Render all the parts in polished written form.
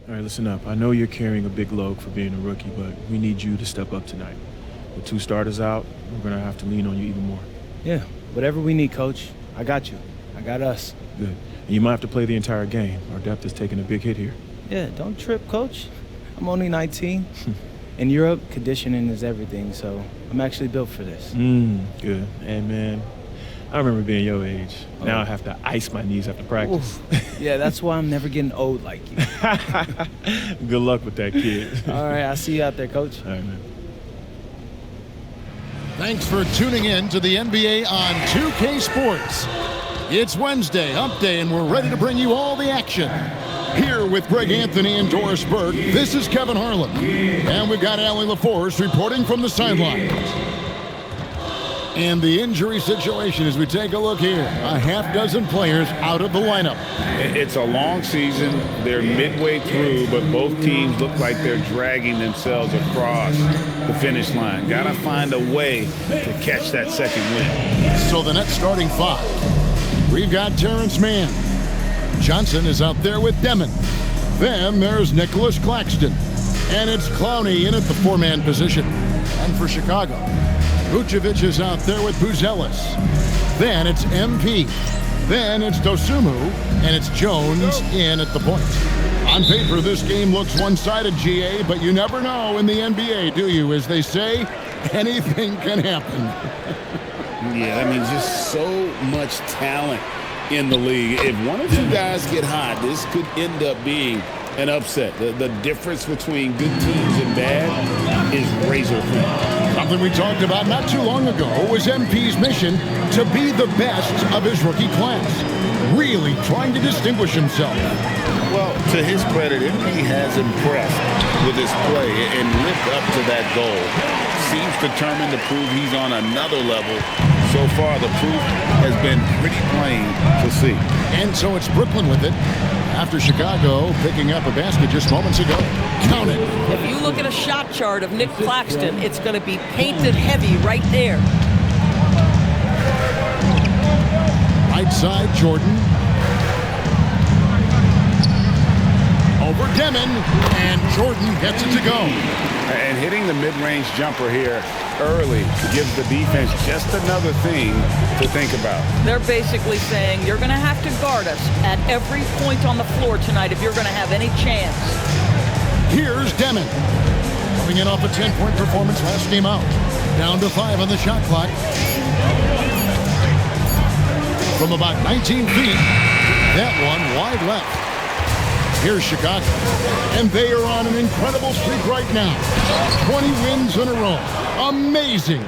All right, listen up. I know you're carrying a big load for being a rookie, but we need you to step up tonight. With 2 starters out, we're going to have to lean on you even more. Yeah, whatever we need, Coach. I got you. I got us. Good. And you might have to play the entire game. Our depth is taking a big hit here. Yeah, don't trip, Coach. I'm only 19. In Europe, conditioning is everything, so I'm actually built for this. Good. And, man, I remember being your age. Now I have to ice my knees after practice. Yeah, that's why I'm never getting old like you. Good luck with that, kid. All right, I'll see you out there, Coach. All right, man. Thanks for tuning in to the NBA on 2K Sports. It's Wednesday, Hump Day, and we're ready to bring you all the action. Here with Greg Anthony and Doris Burke, this is Kevin Harlan. And we've got Allie LaForce reporting from the sidelines. And the injury situation as we take a look here. A half dozen players out of the lineup. It's a long season. They're midway through, but both teams look like they're dragging themselves across the finish line. Got to find a way to catch that second win. So the Nets starting 5. We've got Terrence Mann. Johnson is out there with Demin. Then there's Nicholas Claxton. And it's Clowney in at the 4-man position. And for Chicago, Vucevic is out there with Buzelis. Then it's MP. Then it's Dosumu. And it's Jones in at the point. On paper, this game looks one-sided, GA, but you never know in the NBA, do you? As they say, anything can happen. Yeah, I mean, just so much talent in the league. If one or two guys get hot, this could end up being an upset. The difference between good teams and bad is razor thin. Something we talked about not too long ago was MP's mission to be the best of his rookie class. Really trying to distinguish himself. Well, to his credit, MP has impressed with his play and lived up to that goal. Seems determined to prove he's on another level. So far, the proof has been pretty plain to see. And so it's Brooklyn with it. After Chicago picking up a basket just moments ago. Count it. If you look at a shot chart of Nick Claxton, it's going to be painted heavy right there. Right side, Jordan. Over Demin, and Jordan gets it to go. And hitting the mid-range jumper here early gives the defense just another thing to think about. They're basically saying you're going to have to guard us at every point on the floor tonight if you're going to have any chance. Here's Demin. Coming in off a 10-point performance last game out. Down to 5 on the shot clock. From about 19 feet, that one wide left. Here's Chicago, and they are on an incredible streak right now. 20 wins in a row. Amazing.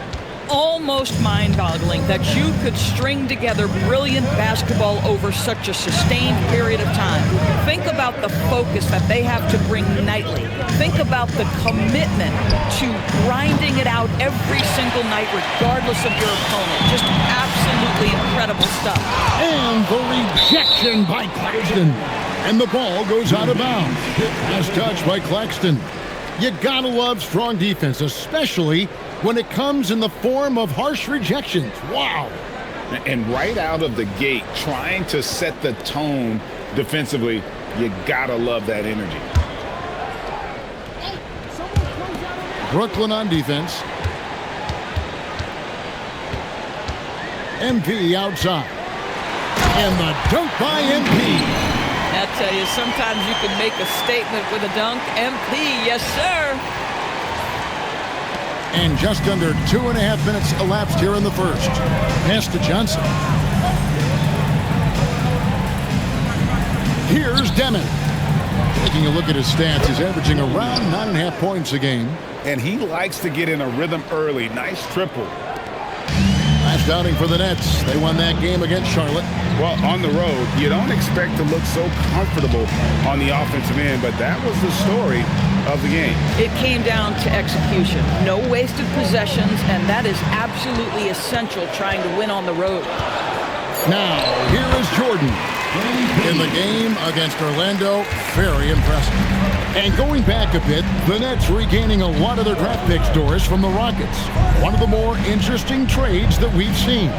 Almost mind-boggling that you could string together brilliant basketball over such a sustained period of time. Think about the focus that they have to bring nightly. Think about the commitment to grinding it out every single night regardless of your opponent. Just absolutely incredible stuff. And the rejection by Claxton. And the ball goes out of bounds. Nice touch by Claxton. You gotta love strong defense, especially when it comes in the form of harsh rejections. Wow. And right out of the gate, trying to set the tone defensively, you gotta love that energy. Brooklyn on defense. MP outside. And the dunk by MP. I tell you, sometimes you can make a statement with a dunk. MP, yes, sir. And just under 2.5 minutes elapsed here in the first. Pass to Johnson. Here's Demin. Taking a look at his stats, he's averaging around 9.5 points a game. And he likes to get in a rhythm early. Nice triple. Last outing for the Nets. They won that game against Charlotte. Well, on the road, you don't expect to look so comfortable on the offensive end, but that was the story of the game. It came down to execution. No wasted possessions, and that is absolutely essential trying to win on the road. Now, here is Jordan. in the game against Orlando. Very impressive. And going back a bit, the Nets regaining a lot of their draft pick doors from the Rockets. One of the more interesting trades that we've seen.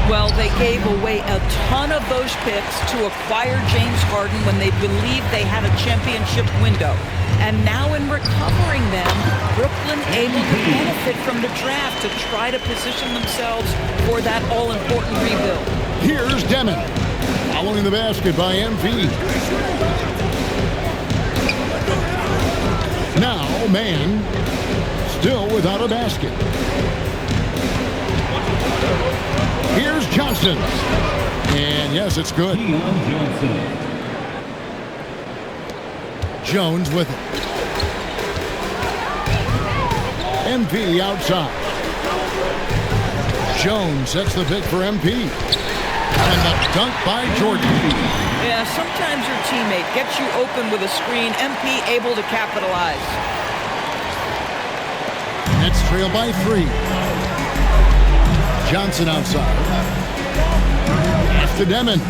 Well, they gave away a ton of those picks to acquire James Harden when they believed they had a championship window. And now in recovering them, Brooklyn able to benefit from the draft to try to position themselves for that all-important rebuild. Here's Demin, following the basket by MP. Now, Man, still without a basket. Here's Johnson. And yes, it's good. Jones with it. MP outside. Jones sets the pick for MP. And the dunk by Jordan. Yeah, sometimes your teammate gets you open with a screen. MP able to capitalize. Nets trail by 3. Johnson outside. Pass to Demin.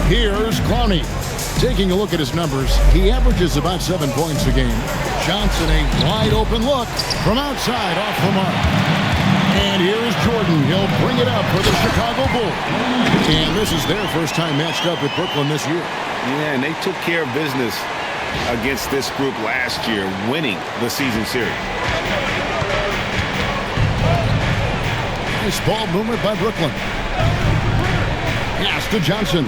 Here's Clowney. Taking a look at his numbers, he averages about 7 points a game. Johnson, a wide open look from outside off the mark. And here is Jordan. He'll bring it up for the Chicago Bulls. And this is their first time matched up with Brooklyn this year. Yeah, and they took care of business against this group last year, winning the season series. Nice ball movement by Brooklyn. Pass to Johnson.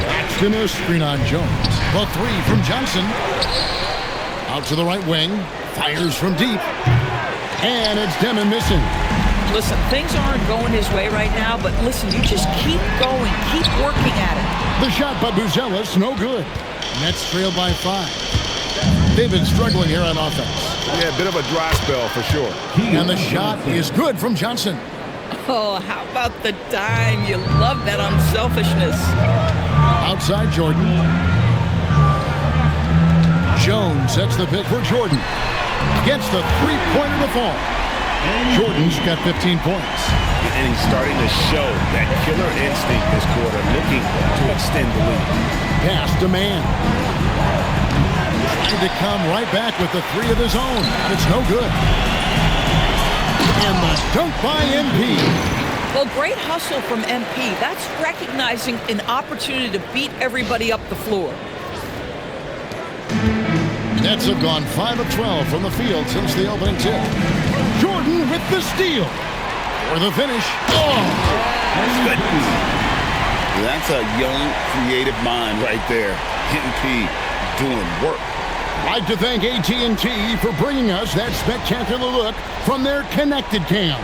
Braxton a screen on Jones. The 3 from Johnson. Out to the right wing. Fires from deep. And it's Demin missing. Listen, things aren't going his way right now, but listen, you just keep going, keep working at it. The shot by Buzelis, no good. Nets trail by 5. They've been struggling here on offense. Yeah, a bit of a dry spell for sure. And the shot is good from Johnson. Oh, how about the dime? You love that unselfishness. Outside Jordan. Jones sets the pick for Jordan. Gets the three-pointer to fall. Jordan's got 15 points. And he's starting to show that killer instinct this quarter, looking to extend the lead. Pass to Man. Tried to come right back with the 3 of his own. It's no good. And the dunk by MP. Well, great hustle from MP. That's recognizing an opportunity to beat everybody up the floor. Nets have gone 5 of 12 from the field since the opening tip. Jordan with the steal. For the finish. Oh! Goodness. That's a young, creative mind right there. MP doing work. I'd like to thank AT&T for bringing us that spectacular look from their connected cam.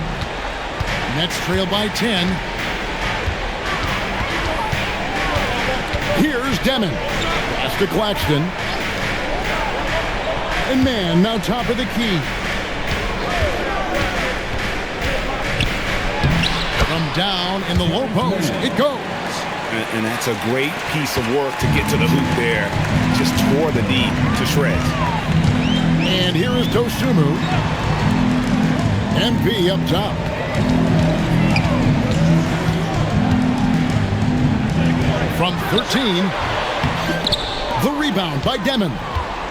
Nets trail by 10. Here's Demin. Pass to Claxton. And Man now top of the key. From down in the low post, it goes. And that's a great piece of work to get to the hoop there. Just tore the D to shreds. And here is Dosunmu. MP up top. From 13. The rebound by Demin.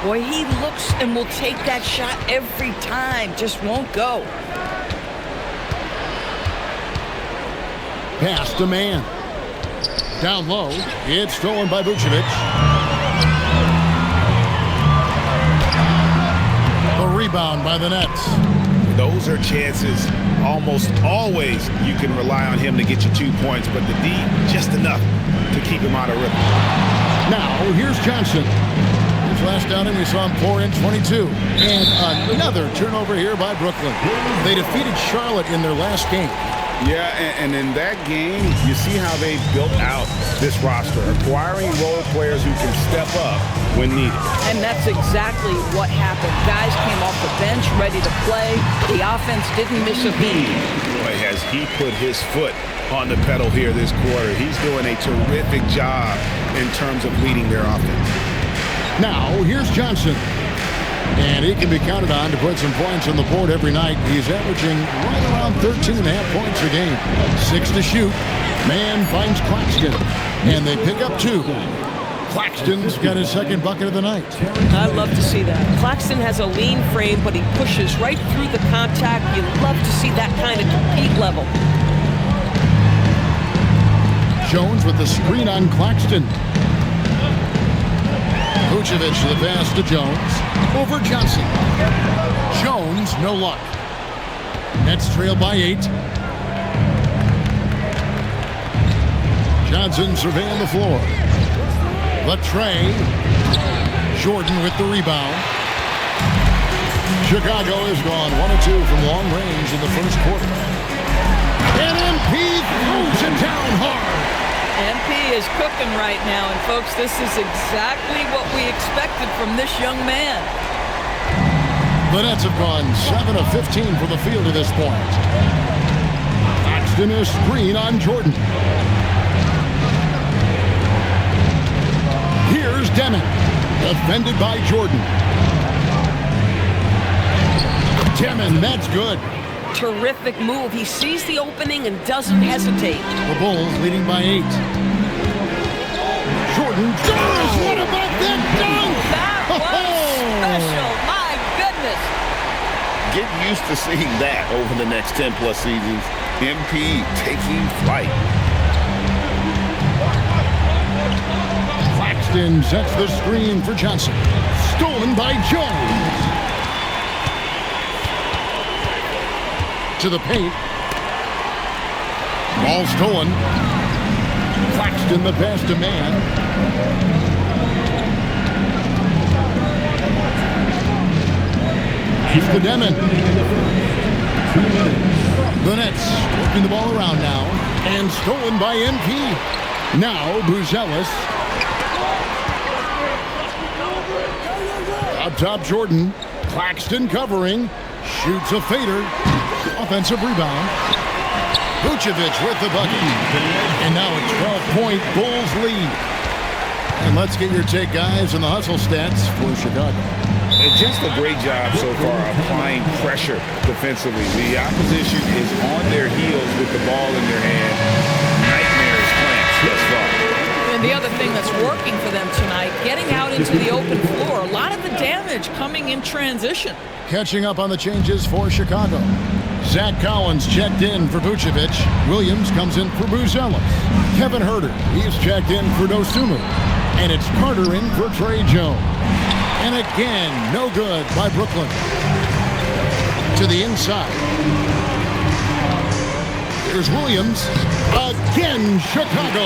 Boy, he looks and will take that shot every time. Just won't go. Pass to Man. Down low. It's stolen by Vucevic. The rebound by the Nets. Those are chances. Almost always you can rely on him to get you 2 points, but the D, just enough to keep him out of rhythm. Now, here's Johnson. His last outing, we saw him pour in 22. And another turnover here by Brooklyn. They defeated Charlotte in their last game. Yeah, and in that game, you see how they built out this roster, acquiring role players who can step up when needed. And that's exactly what happened. Guys came off the bench ready to play. The offense didn't miss a beat. Boy, has he put his foot on the pedal here this quarter. He's doing a terrific job in terms of leading their offense. Now, here's Johnson. And he can be counted on to put some points on the board every night. He's averaging right around 13.5 points a game. 6 to shoot. Man finds Claxton. And they pick up 2. Claxton's got his second bucket of the night. I love to see that. Claxton has a lean frame, but he pushes right through the contact. You love to see that kind of compete level. Jones with the screen on Claxton. Vucevic the pass to Jones. Over Johnson. Jones, no luck. Nets trail by 8. Johnson surveying the floor. Latre. Jordan with the rebound. Chicago has gone 1 of 2 from long range in the first quarter. And MP throws it down hard. MP is cooking right now, and folks, this is exactly what we expected from this young man. The Nets have gone 7 of 15 from the field to this point. Claxton is screen on Jordan. Here's Demin, defended by Jordan. Demin, that's good. Terrific move. He sees the opening and doesn't hesitate. The Bulls leading by 8. Jordan scores! What about that dunk? That was special. My goodness. Get used to seeing that over the next 10-plus seasons. MP taking flight. Claxton sets the screen for Johnson. Stolen by Jones. To the paint. Ball stolen. Claxton the pass to man. He's to Demin. The Nets working the ball around now. And stolen by MP. Now Buzelis. Up top Jordan. Claxton covering. Shoots a fader. Offensive rebound. Vucevic with the bucket. And now a 12-point Bulls lead. And let's get your take, guys, on the hustle stats for Chicago. And just a great job so far applying pressure defensively. The opposition is on their heels with the ball in their hand. Nightmares plans thus far. And the other thing that's working for them tonight, getting out into the open floor. A lot of the damage coming in transition. Catching up on the changes for Chicago. Zach Collins checked in for Vucevic. Williams comes in for Buzelis. Kevin Huerter, he's checked in for Dosunmu. And it's Carter in for Trey Jones. And again, no good by Brooklyn. To the inside. Here's Williams. Again, Chicago.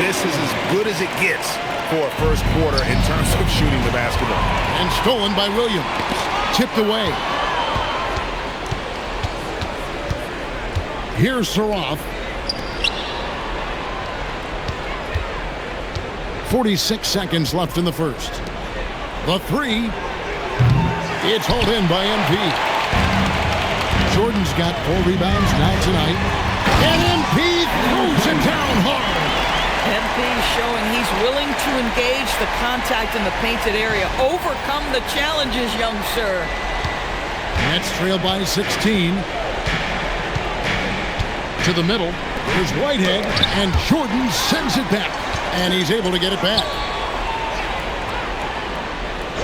This is as good as it gets for a first quarter in terms of shooting the basketball. And stolen by Williams. Tipped away. Here's Saroff. 46 seconds left in the first. The three. It's hauled in by MP. Jordan's got 4 rebounds now tonight. And MP throws it down hard. MP showing he's willing to engage the contact in the painted area. Overcome the challenges, young sir. Nets trail by 16. To the middle. There's Whitehead. And Jordan sends it back. And he's able to get it back.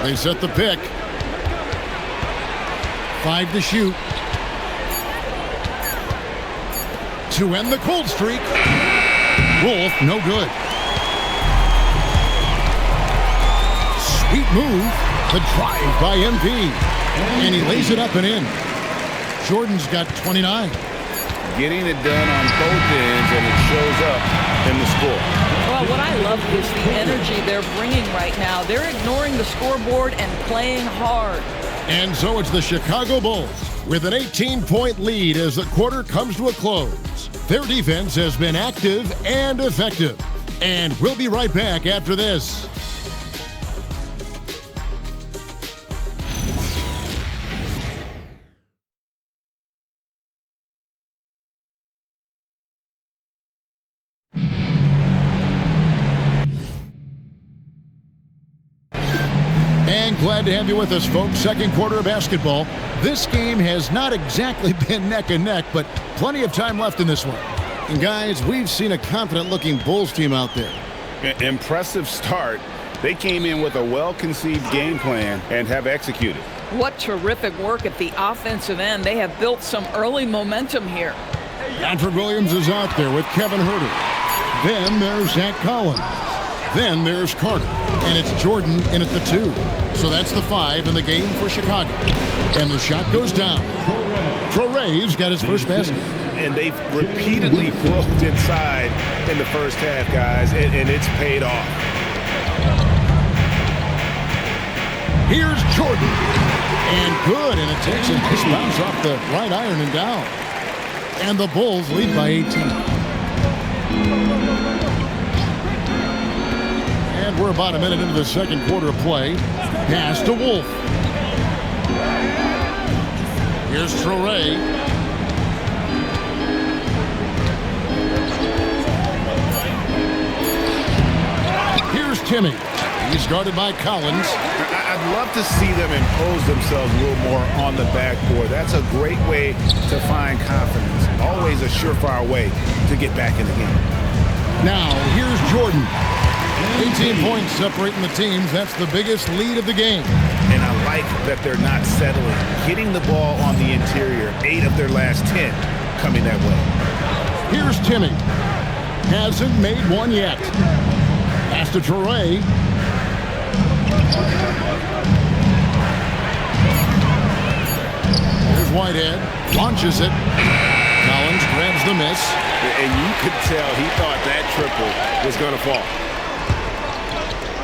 They set the pick. 5 to shoot. To end the cold streak. Wolf, no good. Sweet move. The drive by MP. And he lays it up and in. Jordan's got 29. Getting it done on both ends, and it shows up in the score. Well, what I love is the energy they're bringing right now. They're ignoring the scoreboard and playing hard. And so it's the Chicago Bulls with an 18-point lead as the quarter comes to a close. Their defense has been active and effective. And we'll be right back after this. And glad to have you with us, folks. Second quarter of basketball. This game has not exactly been neck and neck, but plenty of time left in this one. And guys, we've seen a confident-looking Bulls team out there. Impressive start. They came in with a well-conceived game plan and have executed. What terrific work at the offensive end. They have built some early momentum here. Patrick Williams is out there with Kevin Huerter. Then there's Zach Collins. Then there's Carter. And it's Jordan in at the 2. So that's the 5 in the game for Chicago. And the shot goes down. Traore's got his first basket. And they've repeatedly broke inside in the first half, guys, and it's paid off. Here's Jordan. And good, and it takes a nice bounce off the right iron and down. And the Bulls lead by 18. And we're about a minute into the second quarter of play. Pass to Wolf. Here's Traore. Here's Timmy. He's guarded by Collins. I'd love to see them impose themselves a little more on the backboard. That's a great way to find confidence. Always a surefire way to get back in the game. Now, here's Jordan. 18 points separating the teams. That's the biggest lead of the game. And I like that they're not settling. Hitting the ball on the interior. 8 of their last 10 coming that way. Here's Timmy. Hasn't made one yet. Pass to Traore. Here's Whitehead. Launches it. Collins grabs the miss. And you could tell he thought that triple was going to fall.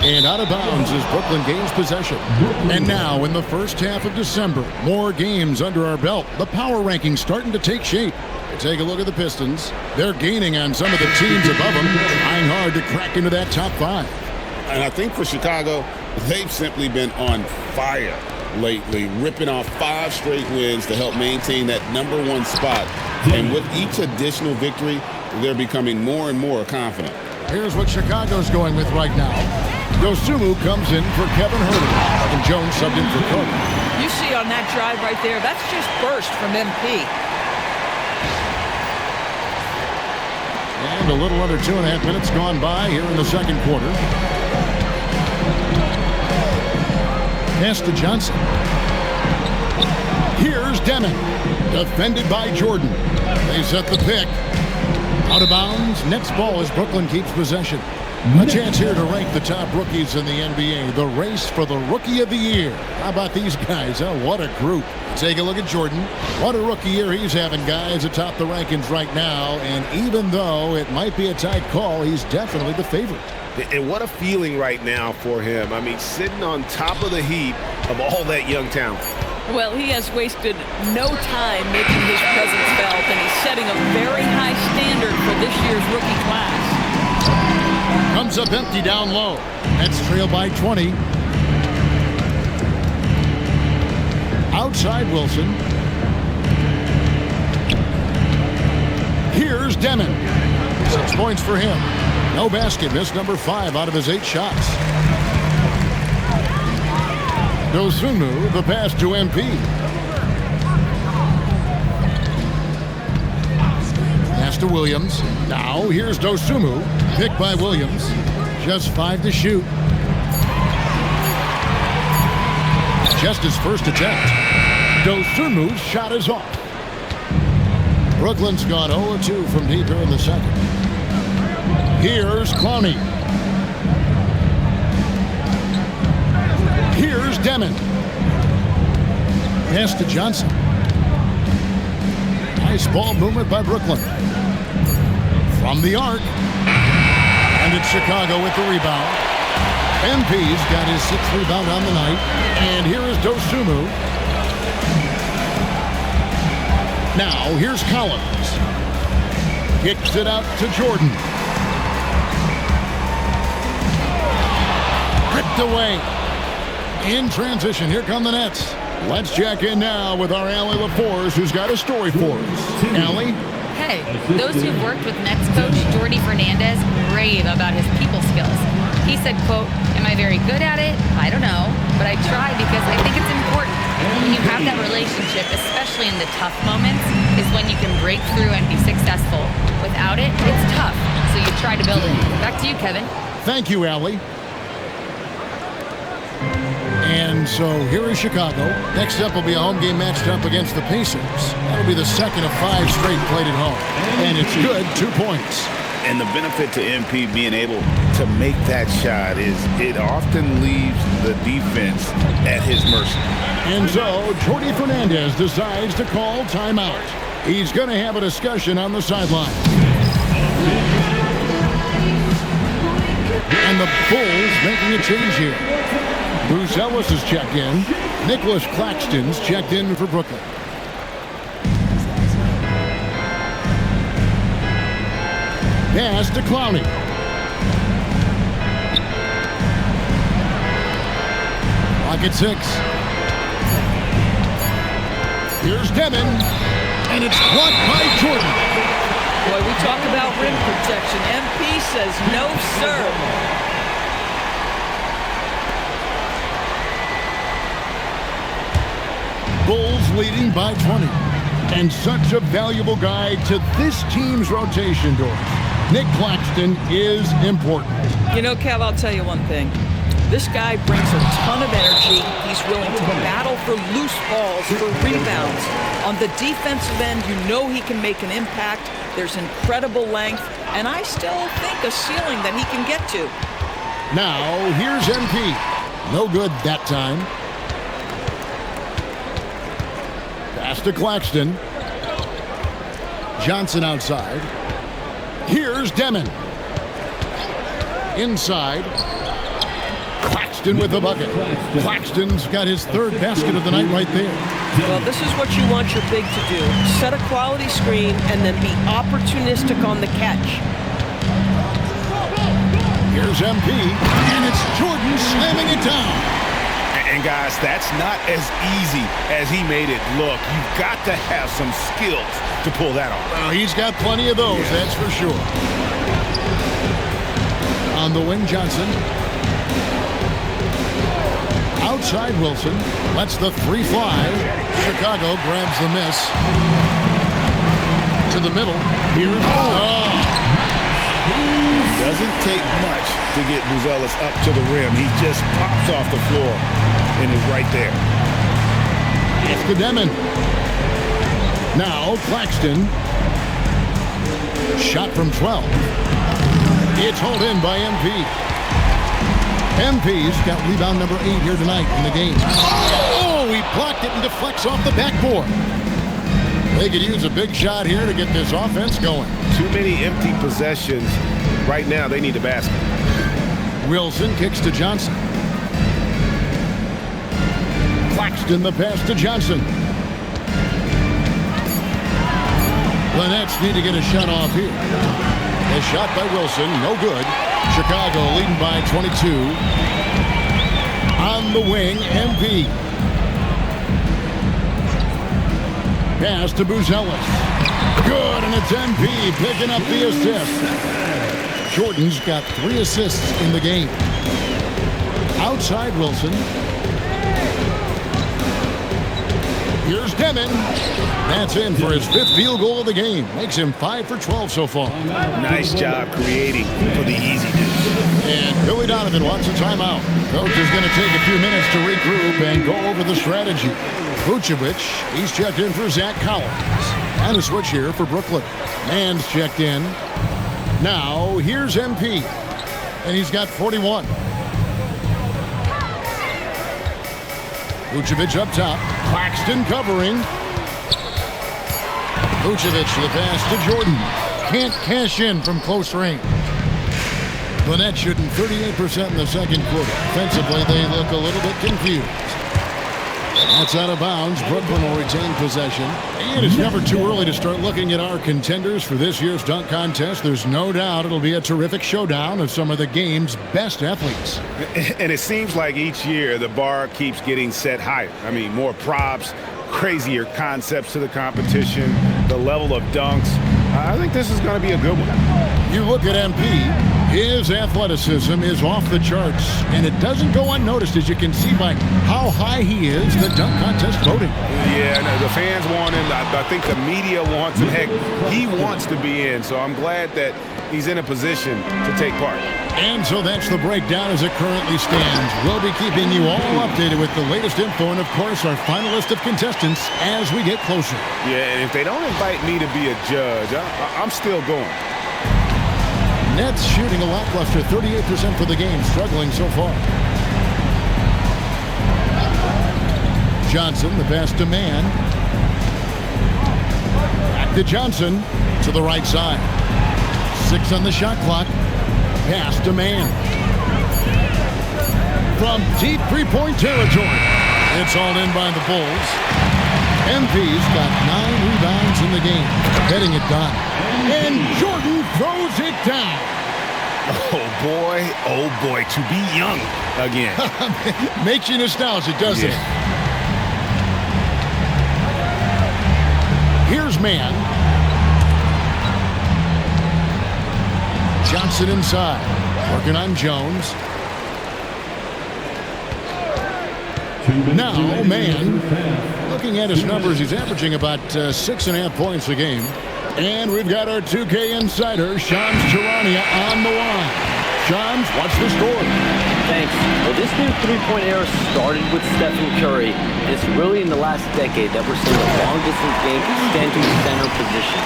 And out of bounds as Brooklyn gains possession. And now in the first half of December, more games under our belt. The power rankings starting to take shape. Take a look at the Pistons. They're gaining on some of the teams above them, trying hard to crack into that top 5. And I think for Chicago, they've simply been on fire lately, ripping off 5 straight wins to help maintain that #1 spot. And with each additional victory, they're becoming more and more confident. Here's what Chicago's going with right now. Dosunmu comes in for Kevin Huerter. And Jones subbed in for Carter. You see on that drive right there, that's just burst from MP. And a little under 2.5 minutes gone by here in the second quarter. Pass to Johnson. Here's Demin. Defended by Jordan. They set the pick. Out of bounds. Next ball as Brooklyn keeps possession. A chance here to rank the top rookies in the NBA. The race for the Rookie of the Year. How about these guys? Oh, what a group. Take a look at Jordan. What a rookie year he's having, guys, atop the rankings right now. And even though it might be a tight call, he's definitely the favorite. And what a feeling right now for him. I mean, sitting on top of the heap of all that young talent. Well, he has wasted no time making his presence felt, and he's setting a very high standard for this year's rookie class. Comes up empty down low. That's trailed by 20. Outside Wilson. Here's Demin. 6 points for him. No basket. Missed #5 out of his 8 shots. Dosunmu, the pass to MP. Pass to Williams. Now here's Dosunmu. Picked by Williams. Just 5 to shoot. Just his first attempt. Dosunmu's shot is off. Brooklyn's gone 0-2 from deep here in the second. Here's Clowney. Here's Demin. Pass to Johnson. Nice ball movement by Brooklyn. From the arc. And it's Chicago with the rebound. MP's got his 6th rebound on the night. And here is Dosunmu. Now here's Collins. Kicks it out to Jordan. Ripped away. In transition, here come the Nets. Let's check in now with our Allie LaForce, who's got a story for us. Allie? Hey, those who've worked with Nets coach Jordi Fernandez rave about his people skills. He said, quote, "Am I very good at it? I don't know, but I try because I think it's important. When you have that relationship, especially in the tough moments, is when you can break through and be successful. Without it, it's tough, so you try to build it." Back to you, Kevin. Thank you, Allie. And so here is Chicago. Next up will be a home game matched up against the Pacers. That'll be the second of 5 straight played at home. And it's good, 2 points. And the benefit to MP being able to make that shot is it often leaves the defense at his mercy. And so Jordi Fernandez decides to call timeout. He's going to have a discussion on the sideline. And the Bulls making a change here. Bruce Ellis has checked in. Nicholas Claxton's checked in for Brooklyn. Pass to Clowney. Clock at 6. Here's Demin, and it's blocked by Jordan. Boy, we talk about rim protection. MP says no, sir. Bulls leading by 20. And such a valuable guy to this team's rotation door. Nick Claxton is important. You know, Kev, I'll tell you one thing. This guy brings a ton of energy. He's willing to battle for loose balls, for rebounds. On the defensive end, you know he can make an impact. There's incredible length, and I still think a ceiling that he can get to. Now, here's MP. No good that time. Pass to Claxton. Johnson outside. Here's Demin. Inside. Claxton with the bucket. Claxton's got his 3rd basket of the night right there. Well, this is what you want your big to do. Set a quality screen and then be opportunistic on the catch. Here's MP, and it's Jordan slamming it down. And guys, that's not as easy as he made it look. You've got to have some skills to pull that off. Well, he's got plenty of those, that's for sure. On the wing, Johnson. Outside Wilson. Lets the 3 fly. Chicago grabs the miss. To the middle. Here's Doesn't take much to get Buzelis up to the rim. He just pops off the floor and is right there. It's to Demin. Now Claxton. Shot from 12. It's hauled in by MP. MP's got rebound number 8 here tonight in the game. Oh, he blocked it and deflects off the backboard. They could use a big shot here to get this offense going. Too many empty possessions. Right now, they need a basket. Wilson kicks to Johnson. Claxton the pass to Johnson. Lynette's need to get a shot off here. A shot by Wilson, no good. Chicago leading by 22. On the wing, MP. Pass to Buzelis. Good, and it's MP picking up the assist. Jordan's got 3 assists in the game. Outside Wilson. Here's Demin. That's in for his 5th field goal of the game. Makes him 5 for 12 so far. Nice job creating for the easy dude. And Billy Donovan wants a timeout. Coach is going to take a few minutes to regroup and go over the strategy. Vucevic, he's checked in for Zach Collins. And a switch here for Brooklyn. Mann's checked in. Now, here's MP. And he's got 41. Vucevic up top. Claxton covering. Vucevic the pass to Jordan. Can't cash in from close range. Lynette shooting 38% in the second quarter. Offensively, they look a little bit confused. That's out of bounds. Brooklyn will retain possession. And it's never too early to start looking at our contenders for this year's dunk contest. There's no doubt it'll be a terrific showdown of some of the game's best athletes. And it seems like each year the bar keeps getting set higher. I mean, more props, crazier concepts to the competition, the level of dunks. I think this is going to be a good one. You look at MP. His athleticism is off the charts, and it doesn't go unnoticed, as you can see by how high he is in the dunk contest voting. Yeah, no, the fans want him. I think the media wants him. Heck, he wants to be in, so I'm glad that he's in a position to take part. And so that's the breakdown as it currently stands. We'll be keeping you all updated with the latest info and, of course, our final list of contestants as we get closer. Yeah, and if they don't invite me to be a judge, I'm still going. Nets shooting a lackluster 38% for the game, struggling so far. Johnson, the pass to Mann. Back to Johnson, to the right side. 6 on the shot clock. Pass to Mann. From deep three-point territory. It's all in by the Bulls. MP's got 9 rebounds in the game. Heading it down. And Jordan throws it down. Oh boy, to be young again. Makes you nostalgic, doesn't it? Here's Mann. Johnson inside. Working on Jones. Now, Mann, looking at his numbers, he's averaging about 6.5 points a game. And we've got our 2K insider, Shams Charania, on the line. Shams, what's the score? Thanks. Well, this new three-point era started with Stephen Curry, and it's really in the last decade that we're seeing the long-distance game extend to the center position.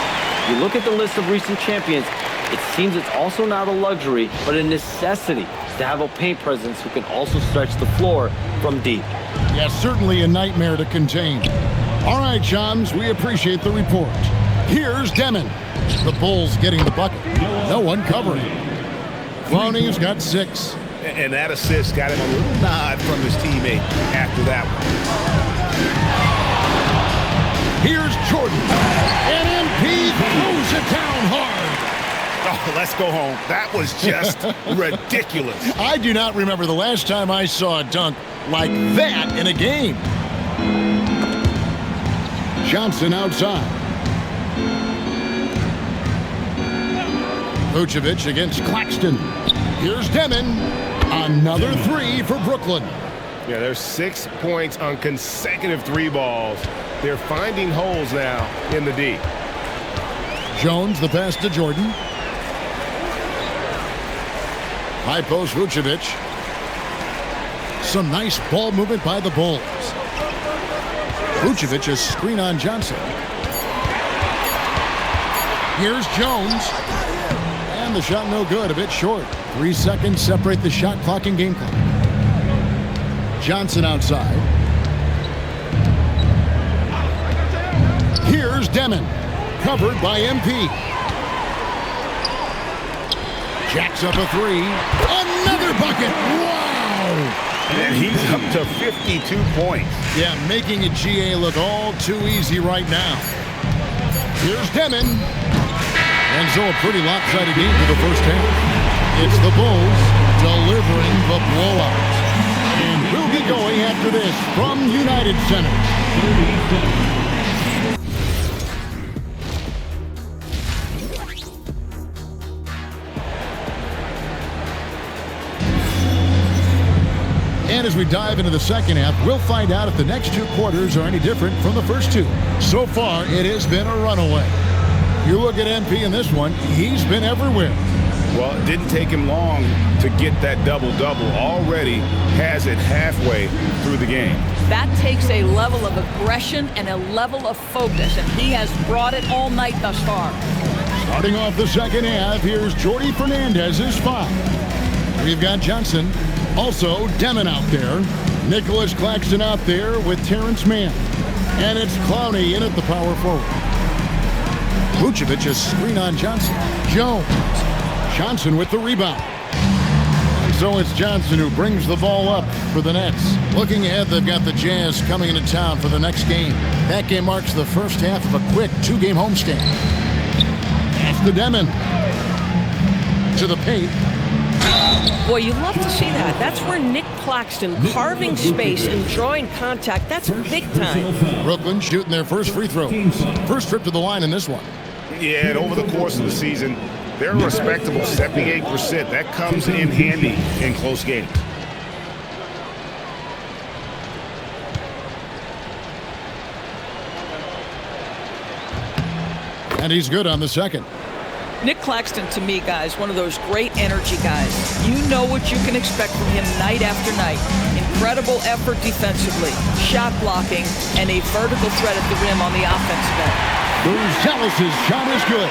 You look at the list of recent champions, it seems it's also not a luxury, but a necessity to have a paint presence who can also stretch the floor from deep. Yes, certainly a nightmare to contain. All right, Shams, we appreciate the report. Here's Demin. The Bulls getting the bucket. No one covering. Clowney's got 6. And that assist got him a little nod from his teammate after that one. Here's Jordan. And MP throws it down hard. Oh, let's go home. That was just ridiculous. I do not remember the last time I saw a dunk like that in a game. Johnson outside. Vucevic against Claxton. Here's Demin. Another 3 for Brooklyn. Yeah, there's 6 points on consecutive 3 balls. They're finding holes now in the D. Jones, the pass to Jordan. High post Vucevic. Some nice ball movement by the Bulls. Vucevic a screen on Johnson. Here's Jones. And the shot no good, a bit short. 3 seconds separate the shot clock and game clock. Johnson outside. Here's Demin. Covered by MP. Jacks up a 3. Another bucket. Wow. And he's up to 52 points. Yeah, making a GA look all too easy right now. Here's Demin. And so a pretty lopsided game for the first half. It's the Bulls delivering the blowout. And we'll be going after this from United Center. And as we dive into the second half, we'll find out if the next 2 quarters are any different from the first 2. So far, it has been a runaway. You look at MP in this one, he's been everywhere. Well, it didn't take him long to get that double-double. Already has it halfway through the game. That takes a level of aggression and a level of focus, and he has brought it all night thus far. Starting off the second half, here's Jordy Fernandez's 5. We've got Johnson. Also, Demin out there. Nicholas Claxton out there with Terrence Mann. And it's Clowney in at the power forward. Vucevic a screen on Johnson. Jones. Johnson with the rebound. And so it's Johnson who brings the ball up for the Nets. Looking ahead, they've got the Jazz coming into town for the next game. That game marks the first half of a quick 2-game homestand. Pass to Demin. To the paint. Boy, you love to see that. That's where Nick Claxton carving space and drawing contact. That's big time. Brooklyn shooting their first free throw. First trip to the line in this one. Yeah, and over the course of the season, They're a respectable 78%. That comes in handy in close games. And he's good on the second. Nick Claxton, to me, guys, one of those great energy guys. You know what you can expect from him night after night. Incredible effort defensively, shot blocking, and a vertical threat at the rim on the offensive end. Buzelis' shot is good.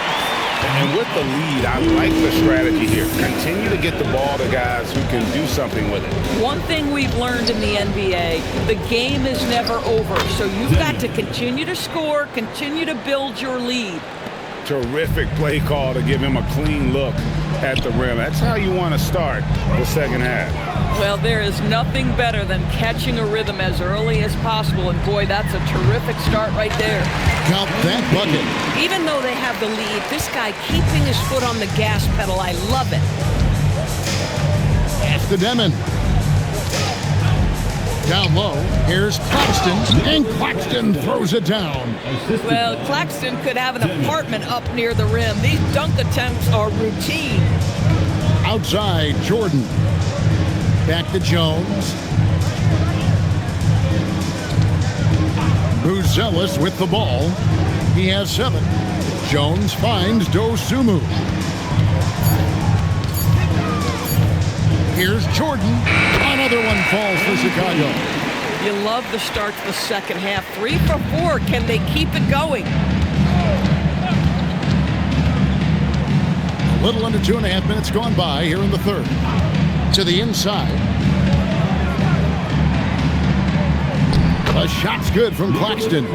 And with the lead, I like the strategy here. Continue to get the ball to guys who can do something with it. One thing we've learned in the NBA, the game is never over. So you've got to continue to score, continue to build your lead. Terrific play call to give him a clean look at the rim. That's how you want to start the second half. Well, there is nothing better than catching a rhythm as early as possible. And boy, that's a terrific start right there. Count that bucket. Even though they have the lead, this guy keeping his foot on the gas pedal, I love it. Pass to Demin. Down low, here's Claxton, and Claxton throws it down. Well, Claxton could have an apartment up near the rim. These dunk attempts are routine. Outside, Jordan. Back to Jones. Buzelis with the ball. He has 7. Jones finds Dosunmu. Here's Jordan. Another one falls for Chicago. You love the start to the second half. 3 for 4. Can they keep it going? A little under 2.5 minutes gone by here in the third. To the inside. The shot's good from Claxton.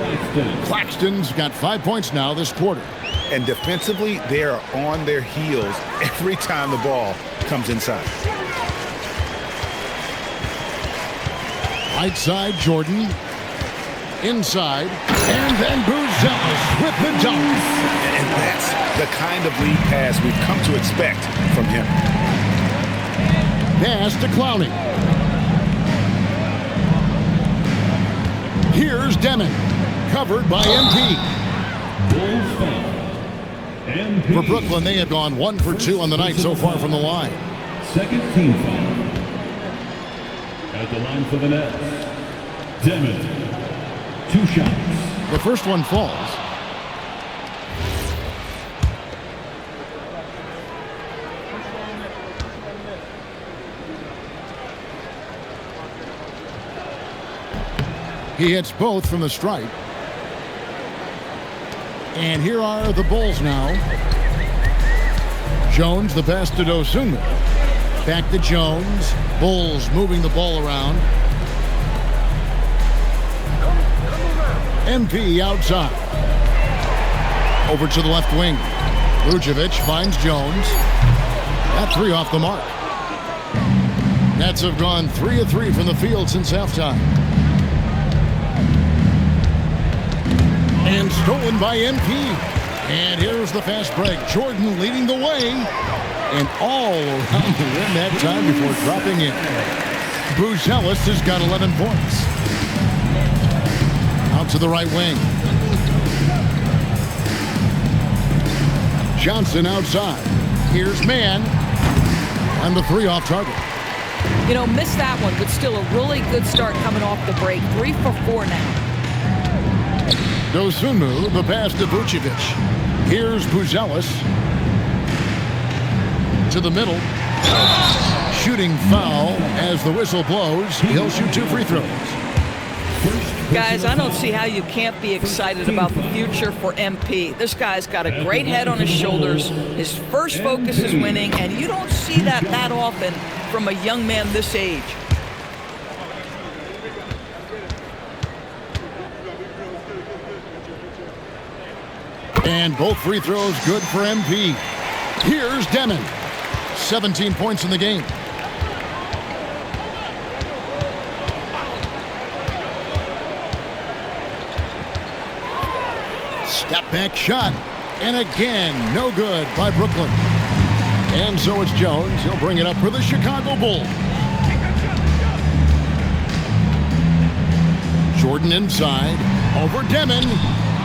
Claxton's got 5 points now this quarter. And defensively, they are on their heels every time the ball comes inside. Right side, Jordan. Inside. And then Buzelis with the dunk. And that's the kind of lead pass we've come to expect from him. Pass to Clowney. Here's Demin. Covered by MP. For Brooklyn, they have gone 1 for 2 on the night so far from the line. Second team foul. At the line for the Nets, Demin. 2 shots. The first one falls. He hits both from the stripe. And here are the Bulls now. Jones, the pass to Dosunmu. Back to Jones. Bulls moving the ball around. MP outside. Over to the left wing. Vucevic finds Jones. That 3 off the mark. Nets have gone 3 of 3 from the field since halftime. And stolen by MP. And here's the fast break. Jordan leading the way. And all around the rim that time before dropping in. Buzelis has got 11 points. Out to the right wing. Johnson outside. Here's Mann. And the 3 off target. You know, missed that one, but still a really good start coming off the break. 3 for 4 now. Dosunmu, the pass to Vucevic. Here's Buzelis. To the middle. Shooting foul as the whistle blows. He'll shoot 2 free throws. Guys, I don't see how you can't be excited about the future for MP. This guy's got a great head on his shoulders. His first focus is winning, and you don't see that often from a young man this age. And both free throws good for MP. Here's Demin. 17 points in the game. Step back shot. And again, no good by Brooklyn. And so it's Jones. He'll bring it up for the Chicago Bulls. Jordan inside. Over Demin.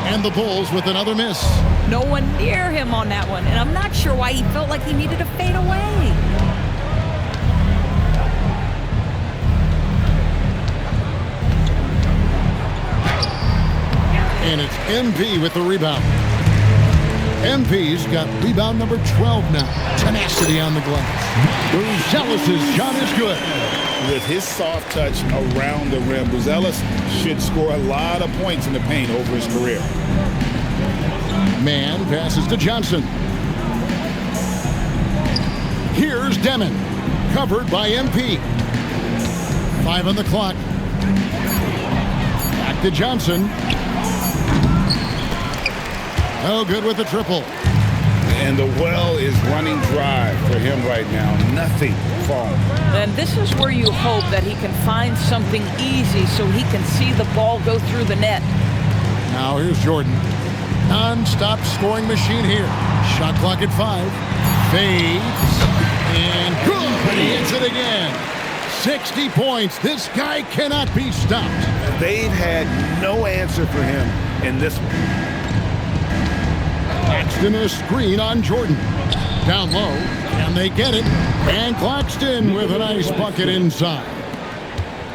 And the Bulls with another miss. No one near him on that one, and I'm not sure why he felt like he needed to fade away. And it's MP with the rebound. MP's got rebound number 12 now. Tenacity on the glass. Buzelis' shot is good. With his soft touch around the rim, Buzelis should score a lot of points in the paint over his career. Man passes to Johnson. Here's Demin, covered by MP. 5 on the clock. Back to Johnson. No good with the triple. And the well is running dry for him right now. Nothing falling. And this is where you hope that he can find something easy so he can see the ball go through the net. Now here's Jordan. Non-stop scoring machine here. Shot clock at 5. Fades. And good. He hits it again. 60 points. This guy cannot be stopped. They've had no answer for him in this one. Claxton a screen on Jordan. Down low. And they get it. And Claxton with a nice bucket inside.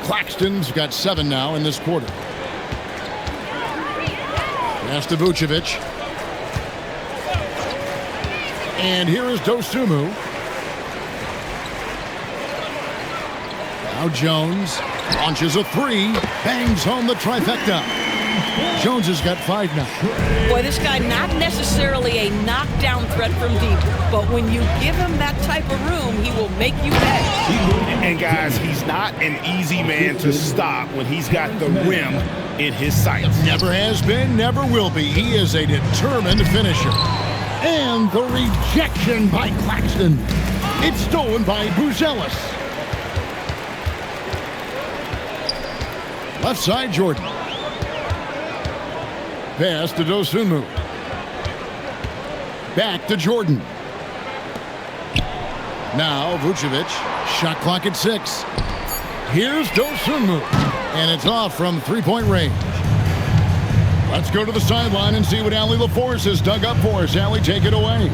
Claxton's got 7 now in this quarter. Pass to Vucevic. And here is Dosunmu. Now Jones launches a 3. Bangs home the trifecta. Jones has got 5 now. Boy, this guy not necessarily a knockdown threat from deep, but when you give him that type of room, he will make you pay. And guys, he's not an easy man to stop when he's got the rim in his sights. Never has been, never will be. He is a determined finisher. And the rejection by Claxton. It's stolen by Buzelis. Left side, Jordan. Pass to Dosunmu. Back to Jordan. Now Vucevic. Shot clock at 6. Here's Dosunmu. And it's off from three-point range. Let's go to the sideline and see what Allie LaForce has dug up for us. Allie, take it away.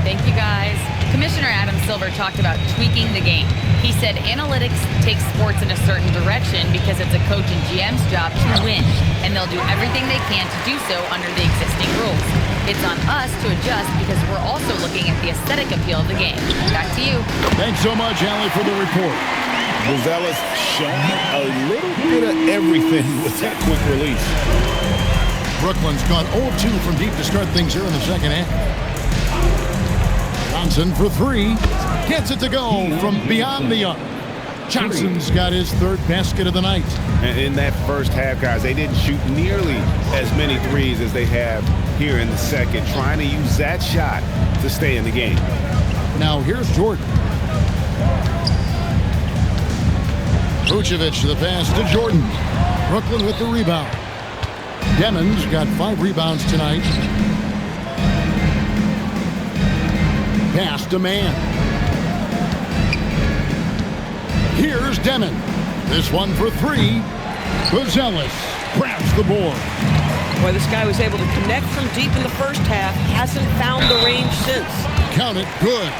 Thank you, guys. Commissioner Adam Silver talked about tweaking the game. He said analytics take sports in a certain direction because it's a coach and GM's job to win, and they'll do everything they can to do so under the existing rules. It's on us to adjust because we're also looking at the aesthetic appeal of the game. Back to you. Thanks so much, Allie, for the report. Buzelis showing a little bit of everything with that quick release. Brooklyn's gone 0-2 from deep to start things here in the second half. Johnson for 3. Gets it to go from beyond the arc. Johnson's got his 3rd basket of the night. And in that first half, guys, they didn't shoot nearly as many threes as they have here in the second, trying to use that shot to stay in the game. Now here's Jordan. Vucevic, the pass to Jordan. Brooklyn with the rebound. Demin's got 5 rebounds tonight. Pass to Man. Here's Demin. This one for 3. Buzelis grabs the board. Boy, this guy was able to connect from deep in the first half. Hasn't found the range since. Count it, good.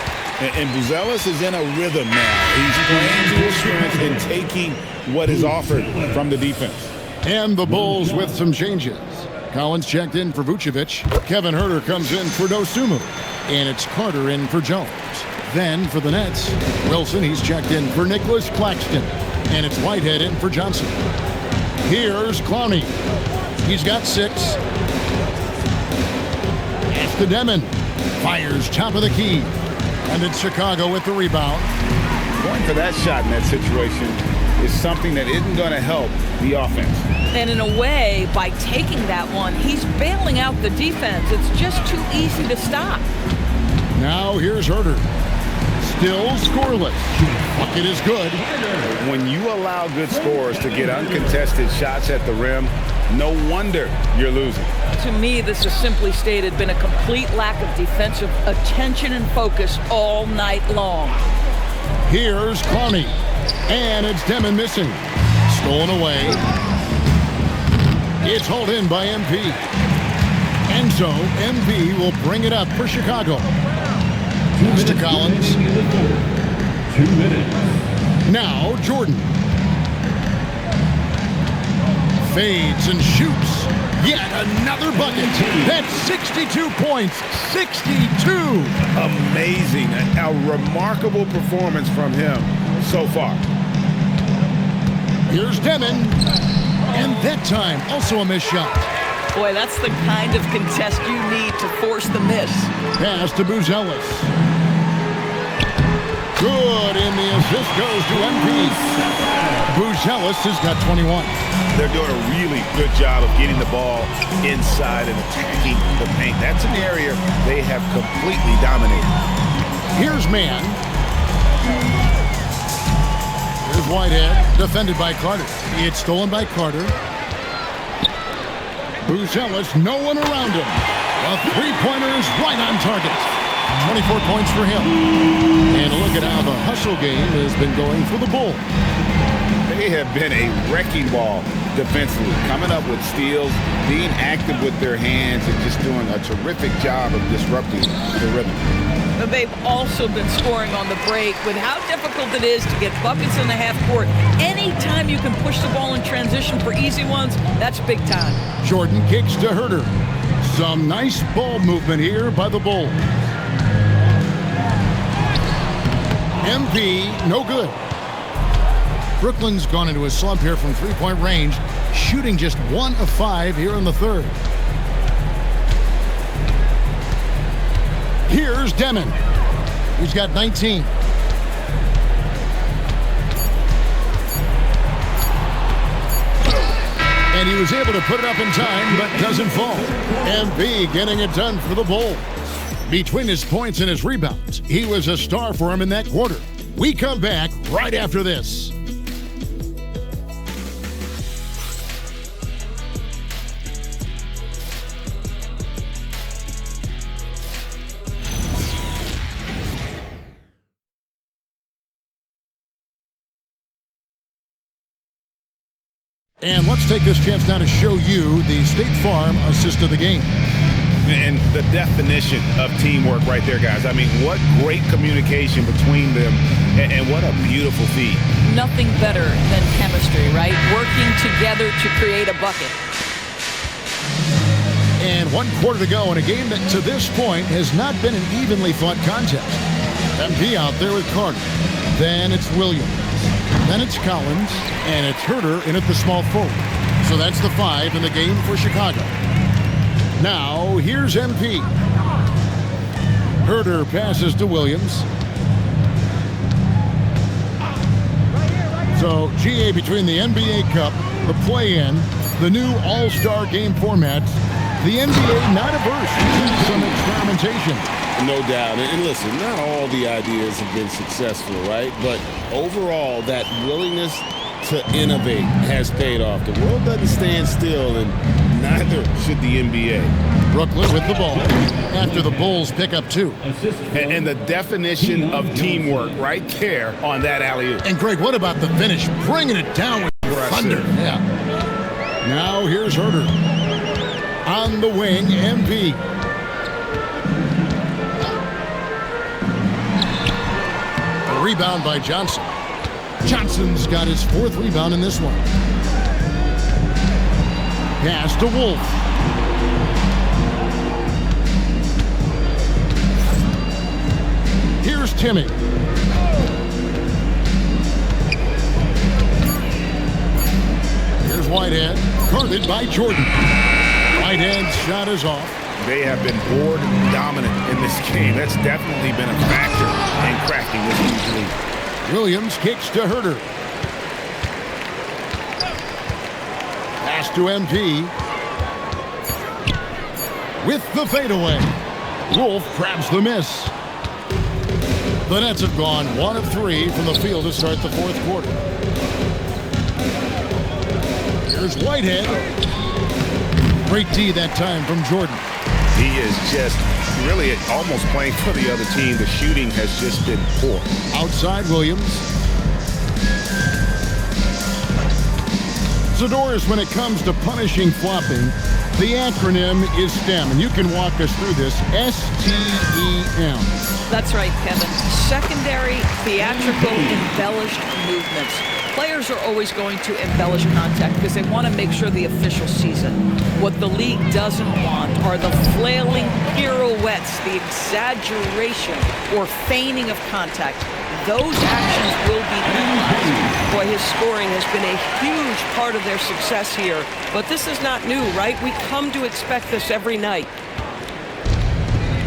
And Buzelis is in a rhythm now. He's playing to his strengths and taking what is offered from the defense. And the Bulls with some changes. Collins checked in for Vucevic. Kevin Huerter comes in for Dosunmu. And it's Carter in for Jones. Then for the Nets, Wilson, he's checked in for Nicholas Claxton. And it's Whitehead in for Johnson. Here's Clowney. He's got 6. It's to Demin. Fires top of the key. And it's Chicago with the rebound. Going for that shot in that situation is something that isn't going to help the offense. And in a way, by taking that one, he's bailing out the defense. It's just too easy to stop. Now here's Huerter. Still scoreless. Bucket is good. When you allow good scorers to get uncontested shots at the rim, no wonder you're losing. To me, this is simply stated been a complete lack of defensive attention and focus all night long. Here's Clowney. And it's Demin missing. Stolen away. It's hauled in by MP. And so MP will bring it up for Chicago. Mr. Collins. 2 minutes. Now Jordan. Fades and shoots. Yet another bucket. That's 62 points. 62. Amazing. A remarkable performance from him so far. Here's Demin. And that time, also a missed shot. Boy, that's the kind of contest you need to force the miss. Pass to Buzelis. Good, and the assist goes to MP. Buzelis has got 21. They're doing a really good job of getting the ball inside and attacking the paint. That's an area they have completely dominated. Here's man. Here's Whitehead, defended by Carter. It's stolen by Carter. Buzelis, no one around him. A three-pointer is right on target. 24 points for him. And look at how the hustle game has been going for the Bulls. They have been a wrecking ball defensively, coming up with steals, being active with their hands, and just doing a terrific job of disrupting the rhythm. But they've also been scoring on the break. With how difficult it is to get buckets in the half court, anytime you can push the ball in transition for easy ones, that's big time. Jordan kicks to Herter. Some nice ball movement here by the Bulls. MP, no good. Brooklyn's gone into a slump here from three-point range, shooting just 1 of 5 here in the third. Here's Demin. He's got 19. And he was able to put it up in time, but doesn't fall. MP getting it done for the Bulls. Between his points and his rebounds, he was a star for him in that quarter. We come back right after this. And let's take this chance now to show you the State Farm assist of the game. And the definition of teamwork right there, guys. I mean, what great communication between them, and what a beautiful feat. Nothing better than chemistry, right? Working together to create a bucket. And 1 quarter to go in a game that to this point has not been an evenly fought contest. MP out there with Carter. Then it's Williams. Then it's Collins. And it's Herter in at the small forward. So that's the 5 in the game for Chicago. Now, here's MP. Herter passes to Williams. So, GA between the NBA Cup, the play-in, the new All-Star game format, the NBA not averse to some experimentation. No doubt. And listen, not all the ideas have been successful, right? But overall, that willingness to innovate has paid off. The world doesn't stand still, and neither should the NBA. Brooklyn with the ball after the Bulls pick up 2. And the definition of teamwork right there on that alley-oop. And Greg, what about the finish? Bringing it down with thunder. Yeah. Now here's Herter. On the wing, MP. A rebound by Johnson. Johnson's got his 4th rebound in this one. Pass to Wolf. Here's Timmy. Here's Whitehead, guarded by Jordan. Whitehead's shot is off. They have been board dominant in this game. That's definitely been a factor in cracking this huge lead. Williams kicks to Herter. Pass to MP. With the fadeaway. Wolf grabs the miss. The Nets have gone 1 of 3 from the field to start the 4th quarter. Here's Whitehead. Great D that time from Jordan. He is just really almost playing for the other team. The shooting has just been poor. Outside Williams. Zadorus, when it comes to punishing flopping, The acronym is STEM, and you can walk us through this. STEM. That's right, Kevin. Secondary, theatrical, embellished movements. Players are always going to embellish contact because they want to make sure the official sees it. What the league doesn't want are the flailing pirouettes, the exaggeration or feigning of contact. Those actions will be penalized. Boy, his scoring has been a huge part of their success here. But this is not new, right? We come to expect this every night.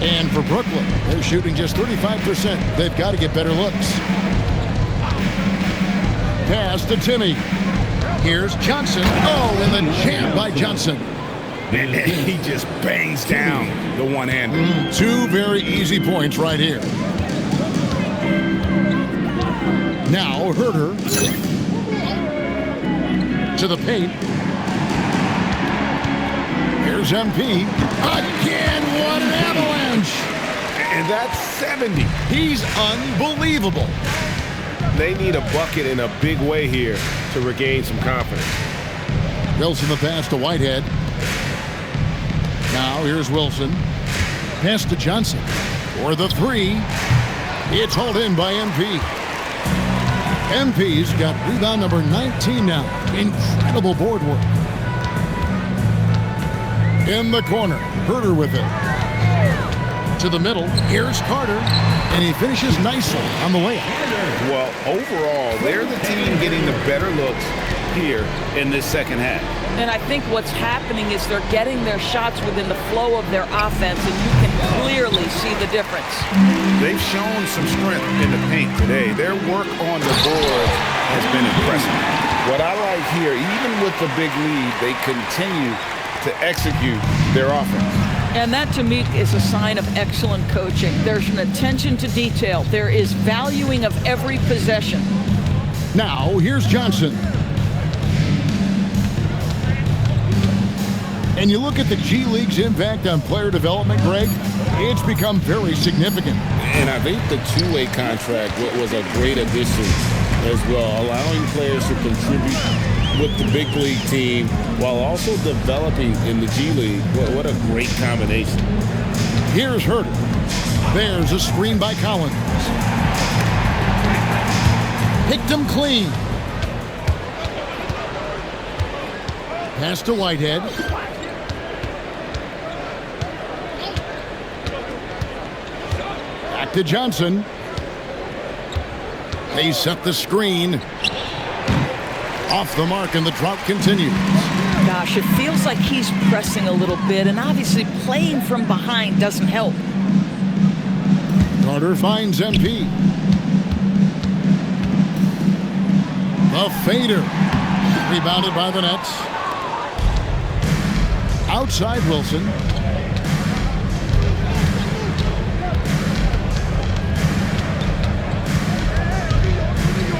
And for Brooklyn, they're shooting just 35%. They've got to get better looks. Pass to Timmy. Here's Johnson. Oh, and the jam by Johnson. And he just bangs down the one-hander. Two very easy points right here. Now Herter to the paint. Here's MP. Again, what an avalanche. And that's 70. He's unbelievable. They need a bucket in a big way here to regain some confidence. Wilson the pass to Whitehead. Now here's Wilson. Pass to Johnson. For the three. It's hauled in by MP. MP's got rebound number 19 now. Incredible board work. In the corner. Herter with it. To the middle. Here's Carter. And he finishes nicely on the layup. Well, overall, they're the team getting the better looks here in this second half. And I think what's happening is they're getting their shots within the flow of their offense, and you can clearly see the difference. They've shown some strength in the paint today. Their work on the board has been impressive. What I like here, even with the big lead, they continue to execute their offense. And that, to me, is a sign of excellent coaching. There's an attention to detail. There is valuing of every possession. Now, here's Johnson. And you look at the G League's impact on player development, Greg, it's become very significant. And I think the two-way contract was a great addition as well, allowing players to contribute with the big league team while also developing in the G League. What a great combination. Here's Herter. There's a screen by Collins. Picked him clean. Pass to Whitehead. Back to Johnson. They set the screen. Off the mark, and the drought continues. Gosh, it feels like he's pressing a little bit, and obviously playing from behind doesn't help. Carter finds MP. The fader. Rebounded by the Nets. Outside Wilson.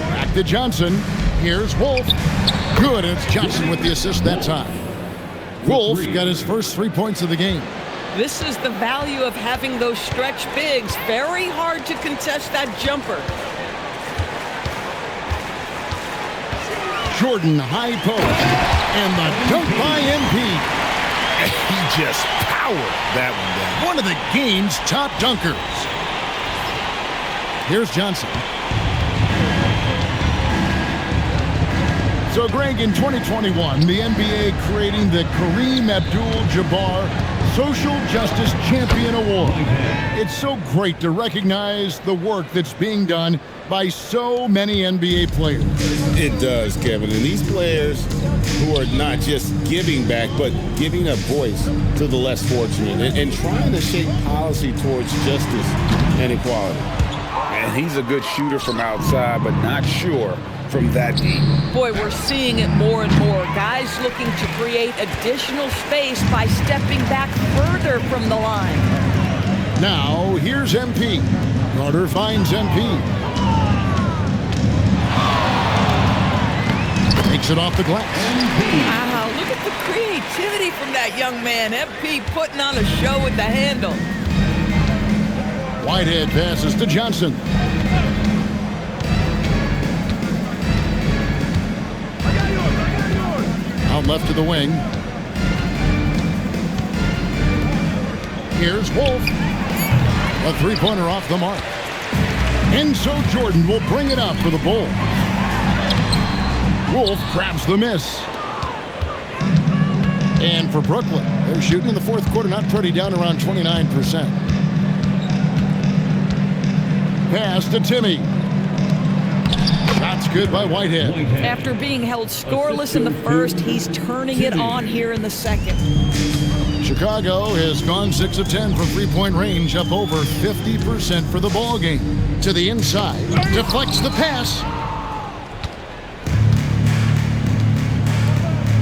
Back to Johnson. Here's Wolf. Good, and it's Johnson with the assist that time. Wolf got his first 3 points of the game. This is the value of having those stretch bigs. Very hard to contest that jumper. Jordan high post. And the dunk by MP. He just powered that one down. One of the game's top dunkers. Here's Johnson. So, Greg, in 2021, the NBA creating the Kareem Abdul-Jabbar Social Justice Champion Award. It's so great to recognize the work that's being done by so many NBA players. It does, Kevin. And these players who are not just giving back, but giving a voice to the less fortunate and trying to shape policy towards justice and equality. And he's a good shooter from outside, but not sure from that deep. Boy, we're seeing it more and more. Guys looking to create additional space by stepping back further from the line. Now, here's MP. Carter finds MP. Takes it off the glass. Wow, look at the creativity from that young man. MP putting on a show with the handle. Whitehead passes to Johnson. Out left to the wing. Here's Wolf. A three-pointer off the mark. And so Jordan will bring it up for the Bulls. Wolf grabs the miss. And for Brooklyn, they're shooting in the fourth quarter, not pretty, down around 29%. Pass to Timmy. Shots good by Whitehead. After being held scoreless in the first, he's turning it on here in the second. Chicago has gone 6 of 10 from three-point range, up over 50% for the ball game. To the inside, deflects the pass.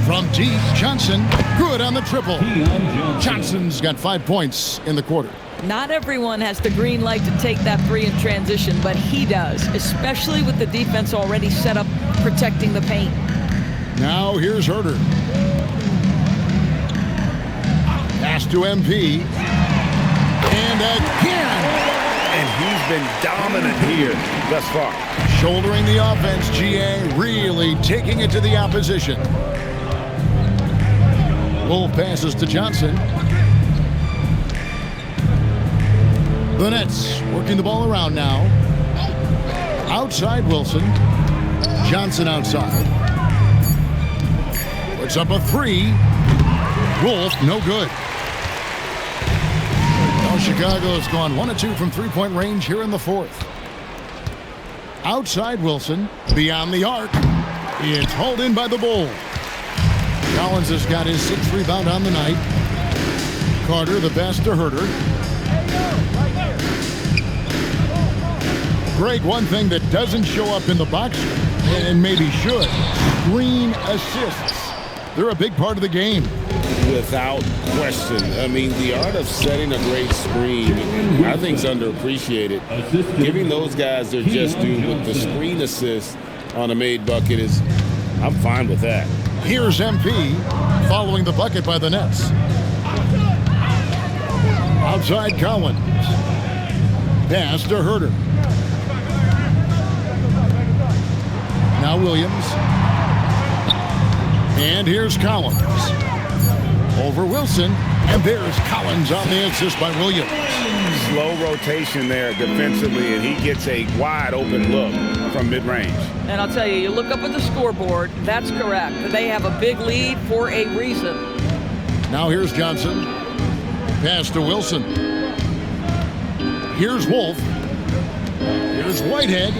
From deep, Johnson, good on the triple. Johnson's got 5 points in the quarter. Not everyone has the green light to take that three in transition, but he does, especially with the defense already set up protecting the paint. Now here's Herter. Pass to MP. And again. And he's been dominant here thus far. Shouldering the offense, GA really taking it to the opposition. Wolf passes to Johnson. The Nets working the ball around now. Outside Wilson. Johnson outside. Puts up a three. Wolf, no good. Now Chicago has gone 1 of 2 from three-point range here in the fourth. Outside Wilson. Beyond the arc. It's hauled in by the Bulls. Collins has got his 6th rebound on the night. Carter the pass to Herter. Greg, one thing that doesn't show up in the box score, and maybe should, screen assists. They're a big part of the game. Without question. I mean, the art of setting a great screen, I think, is underappreciated. Giving those guys their just due with the screen assist on a made bucket is, I'm fine with that. Here's MP following the bucket by the Nets. Outside Collins. Pass to Herter. Now Williams. And here's Collins. Over Wilson. And there's Collins on the assist by Williams. Slow rotation there defensively, and he gets a wide open look from mid-range. And I'll tell you, you look up at the scoreboard, that's correct. They have a big lead for a reason. Now here's Johnson. Pass to Wilson. Here's Wolf. Here's Whitehead.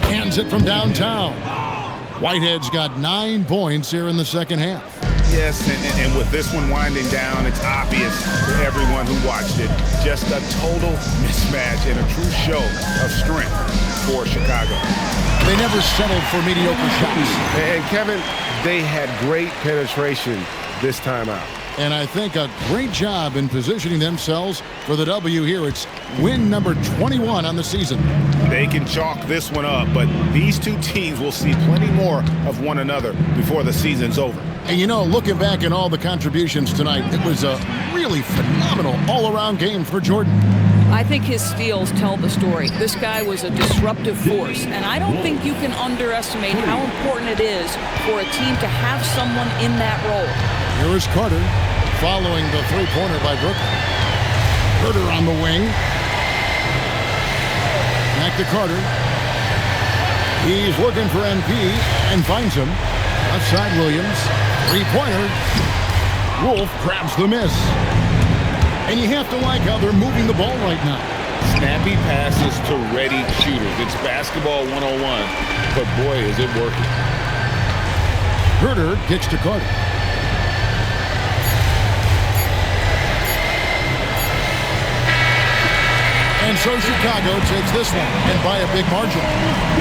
Hands it from downtown. Whitehead's got 9 points here in the second half. Yes, and with this one winding down, it's obvious to everyone who watched it. Just a total mismatch and a true show of strength for Chicago. They never settled for mediocre shots. And Kevin, they had great penetration this time out. And I think a great job in positioning themselves for the W here. It's win number 21 on the season. They can chalk this one up, but these two teams will see plenty more of one another before the season's over. And you know, looking back at all the contributions tonight, it was a really phenomenal all-around game for Jordan. I think his steals tell the story. This guy was a disruptive force, and I don't think you can underestimate how important it is for a team to have someone in that role. Here is Carter following the three-pointer by Brooklyn. Herter on the wing. Back to Carter. He's looking for MP and finds him. Outside Williams. Three-pointer. Wolf grabs the miss. And you have to like how they're moving the ball right now. Snappy passes to ready shooters. It's basketball 101, but boy, is it working. Herter gets to Carter. And so Chicago takes this one, and by a big margin.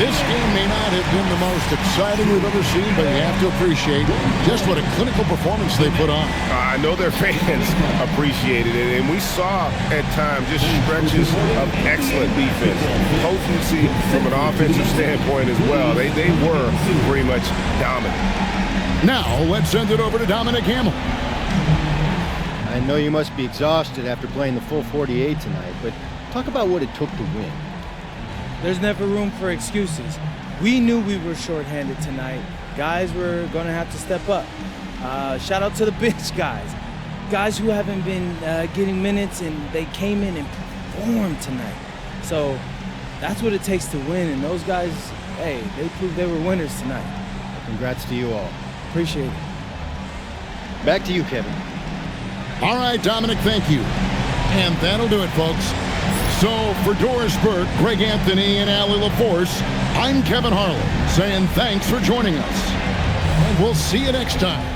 This game may not have been the most exciting we've ever seen, but you have to appreciate just what a clinical performance they put on. I know their fans appreciated it, and we saw at times just stretches of excellent defense. Potency from an offensive standpoint as well. They were pretty much dominant. Now, let's send it over to Dominic Hamill. I know you must be exhausted after playing the full 48 tonight, but talk about what it took to win. There's never room for excuses. We knew we were shorthanded tonight. Guys were going to have to step up. Shout out to the bench guys. guys who haven't been getting minutes, and they came in and performed tonight. So that's what it takes to win, and those guys, hey, they proved they were winners tonight. Congrats to you all. Appreciate it. Back to you, Kevin. All right, Dominic, thank you. And that'll do it, folks. So for Doris Burke, Greg Anthony, and Allie LaForce, I'm Kevin Harlan saying thanks for joining us. And we'll see you next time.